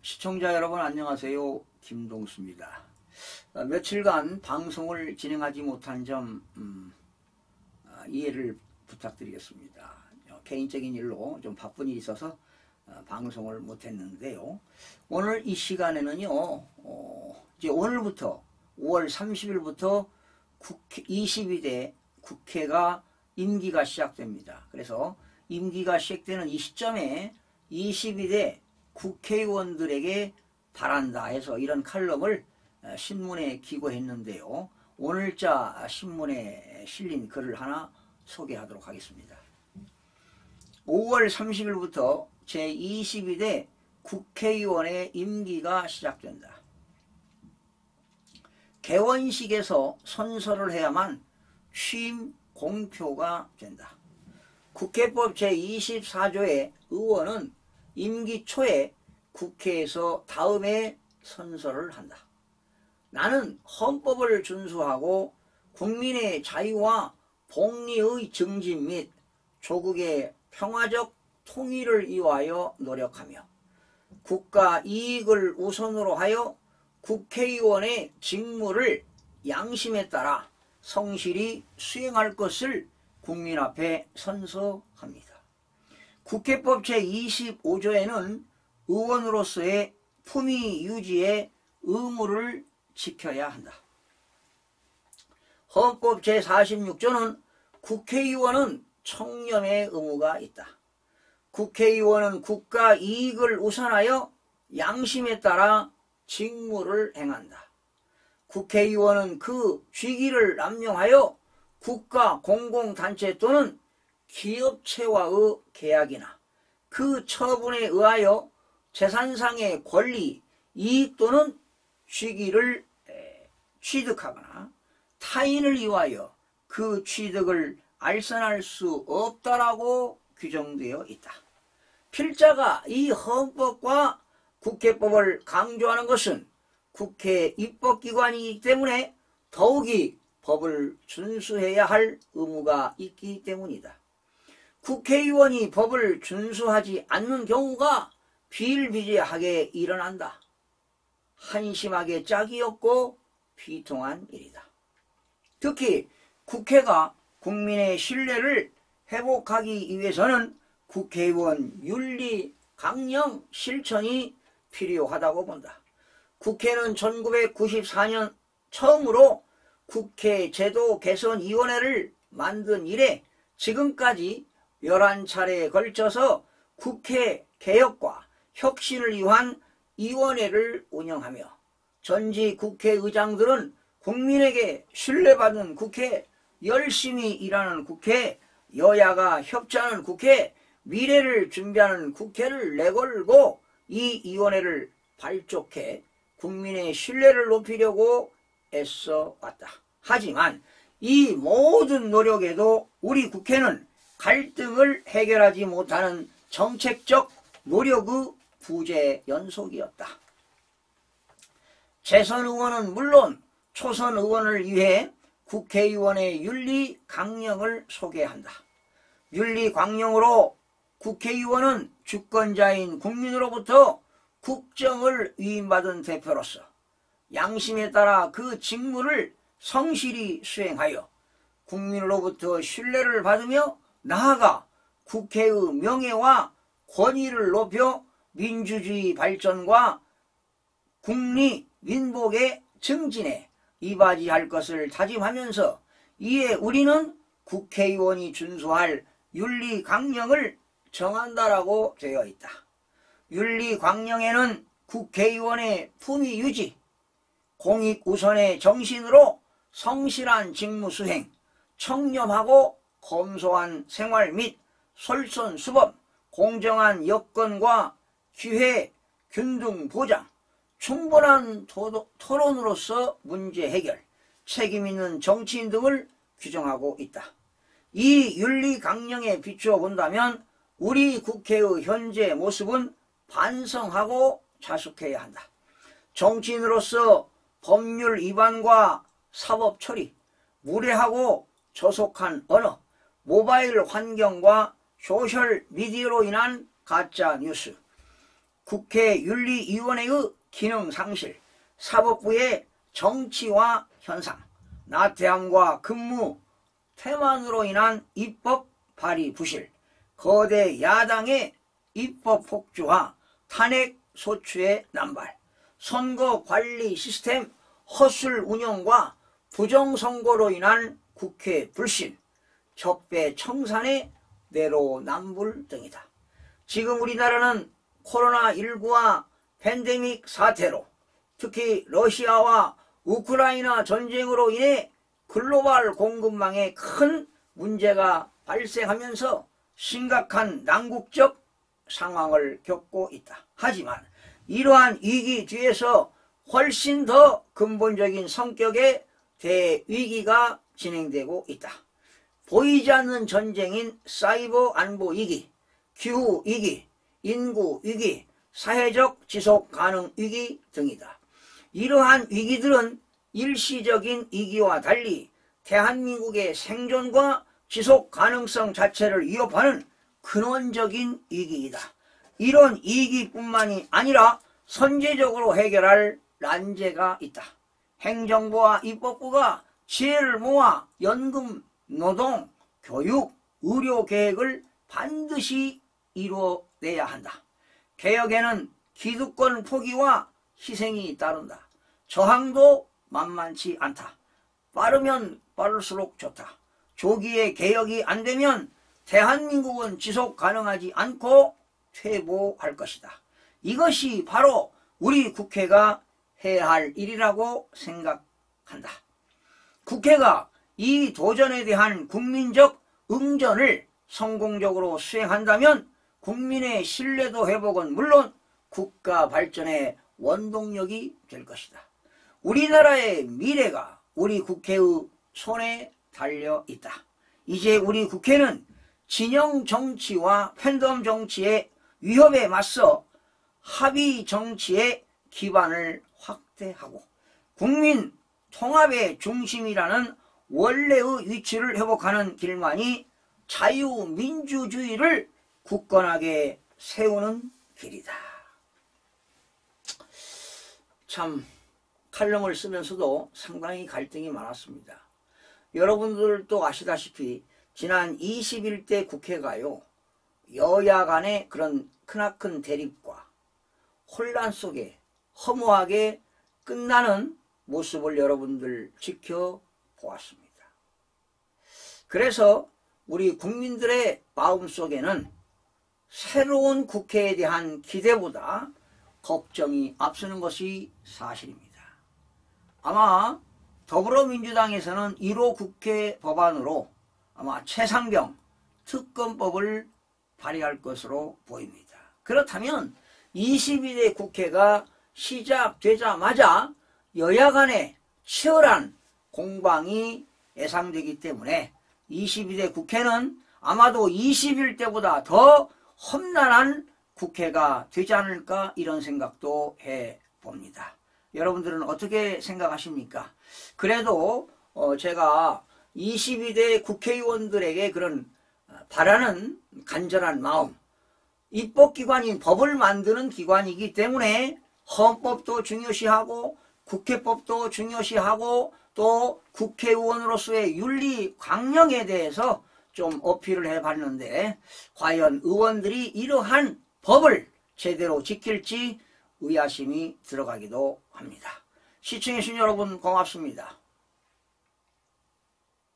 시청자 여러분 안녕하세요. 김동수입니다. 며칠간 방송을 진행하지 못한 점 이해를 부탁드리겠습니다. 개인적인 일로 좀 바쁜 일이 있어서 방송을 못했는데요. 오늘 이 시간에는요. 이제 오늘부터 5월 30일부터 22대 국회가 임기가 시작됩니다. 그래서 임기가 시작되는 이 시점에 22대 국회의원들에게 바란다 해서 이런 칼럼을 신문에 기고했는데요. 오늘자 신문에 실린 글을 하나 소개하도록 하겠습니다. 5월 30일부터 제22대 국회의원의 임기가 시작된다. 개원식에서 선서를 해야만 취임 공표가 된다. 국회법 제24조의 의원은 임기 초에 국회에서 다음에 선서를 한다. 나는 헌법을 준수하고 국민의 자유와 복리의 증진 및 조국의 평화적 통일을 위하여 노력하며 국가 이익을 우선으로 하여 국회의원의 직무를 양심에 따라 성실히 수행할 것을 국민 앞에 선서합니다. 국회법 제25조에는 의원으로서의 품위 유지의 의무를 지켜야 한다. 헌법 제46조는 국회의원은 청렴의 의무가 있다. 국회의원은 국가 이익을 우선하여 양심에 따라 직무를 행한다. 국회의원은 그 직위를 남용하여 국가 공공단체 또는 기업체와의 계약이나 그 처분에 의하여 재산상의 권리, 이익 또는 직위를 취득하거나 타인을 위하여 그 취득을 알선할 수 없다라고 규정되어 있다. 필자가 이 헌법과 국회법을 강조하는 것은 국회 입법기관이기 때문에 더욱이 법을 준수해야 할 의무가 있기 때문이다. 국회의원이 법을 준수하지 않는 경우가 비일비재하게 일어난다. 한심하게 짝이 없고 비통한 일이다. 특히 국회가 국민의 신뢰를 회복하기 위해서는 국회의원 윤리 강령 실천이 필요하다고 본다. 국회는 1994년 처음으로 국회 제도 개선위원회를 만든 이래 지금까지 11차례에 걸쳐서 국회 개혁과 혁신을 위한 위원회를 운영하며 전직 국회의장들은 국민에게 신뢰받은 국회, 열심히 일하는 국회, 여야가 협치하는 국회, 미래를 준비하는 국회를 내걸고 이 위원회를 발족해 국민의 신뢰를 높이려고 애써 왔다. 하지만 이 모든 노력에도 우리 국회는 갈등을 해결하지 못하는 정책적 노력의 부재 연속이었다. 재선 의원은 물론 초선 의원을 위해 국회의원의 윤리 강령을 소개한다. 윤리 강령으로 국회의원은 주권자인 국민으로부터 국정을 위임받은 대표로서 양심에 따라 그 직무를 성실히 수행하여 국민으로부터 신뢰를 받으며 나아가 국회의 명예와 권위를 높여 민주주의 발전과 국리 민복의 증진에 이바지할 것을 다짐하면서 이에 우리는 국회의원이 준수할 윤리 강령을 정한다라고 되어 있다. 윤리 강령에는 국회의원의 품위 유지, 공익 우선의 정신으로 성실한 직무 수행, 청렴하고 검소한 생활 및 솔선수범, 공정한 여건과 기회, 균등 보장, 충분한 토론으로서 문제 해결, 책임있는 정치인 등을 규정하고 있다. 이 윤리 강령에 비추어 본다면 우리 국회의 현재 모습은 반성하고 자숙해야 한다. 정치인으로서 법률 위반과 사법 처리, 무례하고 저속한 언어, 모바일 환경과 소셜 미디어로 인한 가짜 뉴스, 국회 윤리위원회의 기능 상실, 사법부의 정치화 현상, 나태함과 근무 태만으로 인한 입법 발의 부실, 거대 야당의 입법 폭주와 탄핵 소추의 남발, 선거 관리 시스템 허술 운영과 부정선거로 인한 국회 불신, 적폐 청산의 내로남불 등이다. 지금 우리나라는 코로나19와 팬데믹 사태로, 특히 러시아와 우크라이나 전쟁으로 인해 글로벌 공급망에 큰 문제가 발생하면서 심각한 난국적 상황을 겪고 있다. 하지만 이러한 위기 뒤에서 훨씬 더 근본적인 성격의 대위기가 진행되고 있다. 보이지 않는 전쟁인 사이버 안보 위기, 기후 위기, 인구 위기, 사회적 지속 가능 위기 등이다. 이러한 위기들은 일시적인 위기와 달리 대한민국의 생존과 지속 가능성 자체를 위협하는 근원적인 위기이다. 이런 위기뿐만이 아니라 선제적으로 해결할 난제가 있다. 행정부와 입법부가 지혜를 모아 연금, 노동, 교육, 의료 계획을 반드시 이루어내야 한다. 개혁에는 기득권 포기와 희생이 따른다. 저항도 만만치 않다. 빠르면 빠를수록 좋다. 조기에 개혁이 안 되면 대한민국은 지속 가능하지 않고 퇴보할 것이다. 이것이 바로 우리 국회가 해야 할 일이라고 생각한다. 국회가 이 도전에 대한 국민적 응전을 성공적으로 수행한다면 국민의 신뢰도 회복은 물론 국가 발전의 원동력이 될 것이다. 우리나라의 미래가 우리 국회의 손에 달려 있다. 이제 우리 국회는 진영 정치와 팬덤 정치의 위협에 맞서 합의 정치의 기반을 확대하고 국민 통합의 중심이라는 원래의 위치를 회복하는 길만이 자유민주주의를 굳건하게 세우는 길이다. 참 칼럼을 쓰면서도 상당히 갈등이 많았습니다. 여러분들도 아시다시피 지난 21대 국회가요, 여야 간의 그런 크나큰 대립과 혼란 속에 허무하게 끝나는 모습을 여러분들 지켜보았습니다. 그래서 우리 국민들의 마음속에는 새로운 국회에 대한 기대보다 걱정이 앞서는 것이 사실입니다. 아마 더불어민주당에서는 1호 국회 법안으로 아마 최상병 특검법을 발의할 것으로 보입니다. 그렇다면 22대 국회가 시작되자마자 여야 간의 치열한 공방이 예상되기 때문에 22대 국회는 아마도 21대보다 더 험난한 국회가 되지 않을까 이런 생각도 해봅니다. 여러분들은 어떻게 생각하십니까? 그래도 제가 22대 국회의원들에게 그런 바라는 간절한 마음, 입법기관인 법을 만드는 기관이기 때문에 헌법도 중요시하고 국회법도 중요시하고 또 국회의원으로서의 윤리 강령에 대해서 좀 어필을 해봤는데 과연 의원들이 이러한 법을 제대로 지킬지 의아심이 들어가기도 합니다. 시청해주신 여러분 고맙습니다.